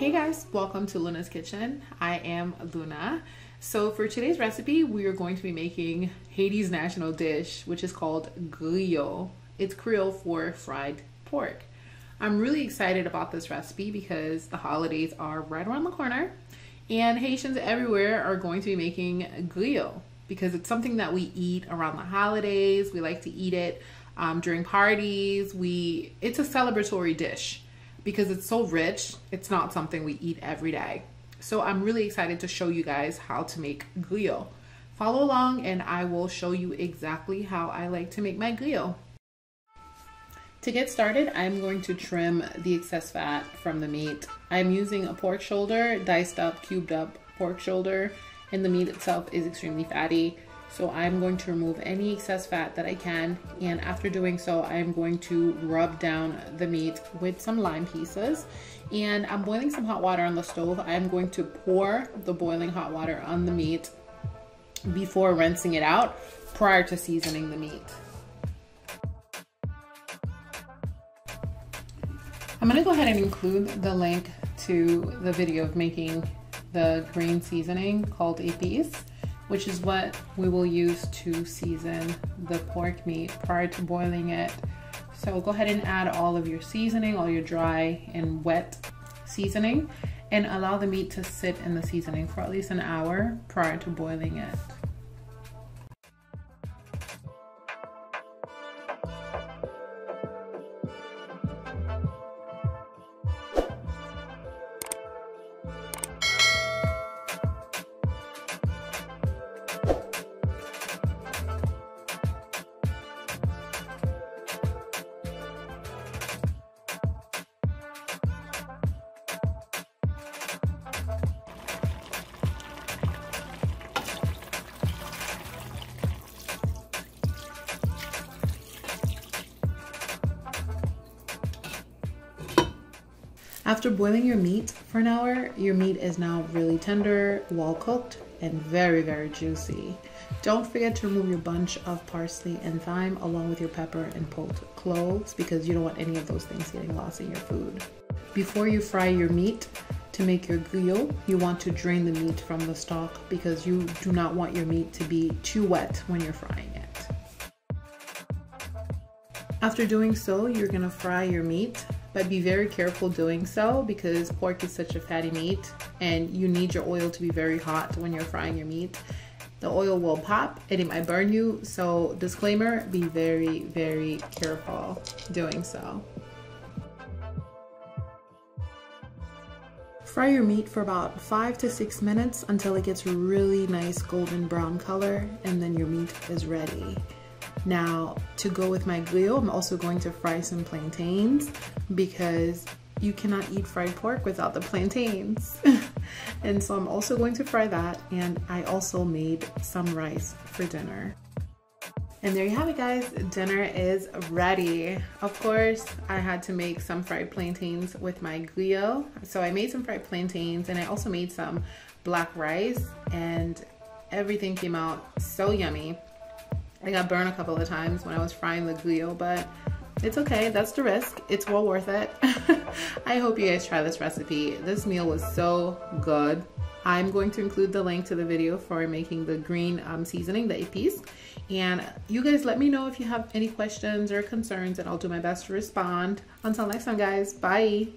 Hey guys, welcome to Luna's Kitchen. I am Luna. So for today's recipe, we are going to be making Haiti's national dish, which is called Griot. It's Creole for fried pork. I'm really excited about this recipe because the holidays are right around the corner and Haitians everywhere are going to be making Griot because it's something that we eat around the holidays. We like to eat it during parties. It's a celebratory dish. Because it's so rich, it's not something we eat every day. So I'm really excited to show you guys how to make griot. Follow along and I will show you exactly how I like to make my griot. To get started, I'm going to trim the excess fat from the meat. I'm using a pork shoulder, diced up, cubed up pork shoulder, and the meat itself is extremely fatty. So I'm going to remove any excess fat that I can, and after doing so, I'm going to rub down the meat with some lime pieces. And I'm boiling some hot water on the stove. I'm going to pour the boiling hot water on the meat before rinsing it out prior to seasoning the meat. I'm gonna go ahead and include the link to the video of making the green seasoning called Epis, which is what we will use to season the pork meat prior to boiling it. So go ahead and add all of your seasoning, all your dry and wet seasoning, and allow the meat to sit in the seasoning for at least an hour prior to boiling it. After boiling your meat for an hour, your meat is now really tender, well cooked, and very, very juicy. Don't forget to remove your bunch of parsley and thyme along with your pepper and pulled cloves because you don't want any of those things getting lost in your food. Before you fry your meat to make your griot, you want to drain the meat from the stalk because you do not want your meat to be too wet when you're frying it. After doing so, you're gonna fry your meat, but be very careful doing so because pork is such a fatty meat and you need your oil to be very hot when you're frying your meat. The oil will pop and it might burn you, so disclaimer, be very, very careful doing so. Fry your meat for about 5 to 6 minutes until it gets really nice golden brown color, and then your meat is ready. Now, to go with my griot, I'm also going to fry some plantains because you cannot eat fried pork without the plantains. And so I'm also going to fry that, and I also made some rice for dinner. And there you have it, guys. Dinner is ready. Of course, I had to make some fried plantains with my griot. So I made some fried plantains and I also made some black rice, and everything came out so yummy. I got burned a couple of times when I was frying the griot, but it's okay. That's the risk. It's well worth it. I hope you guys try this recipe. This meal was so good. I'm going to include the link to the video for making the green seasoning, the Epis. And you guys let me know if you have any questions or concerns, and I'll do my best to respond. Until next time, guys. Bye.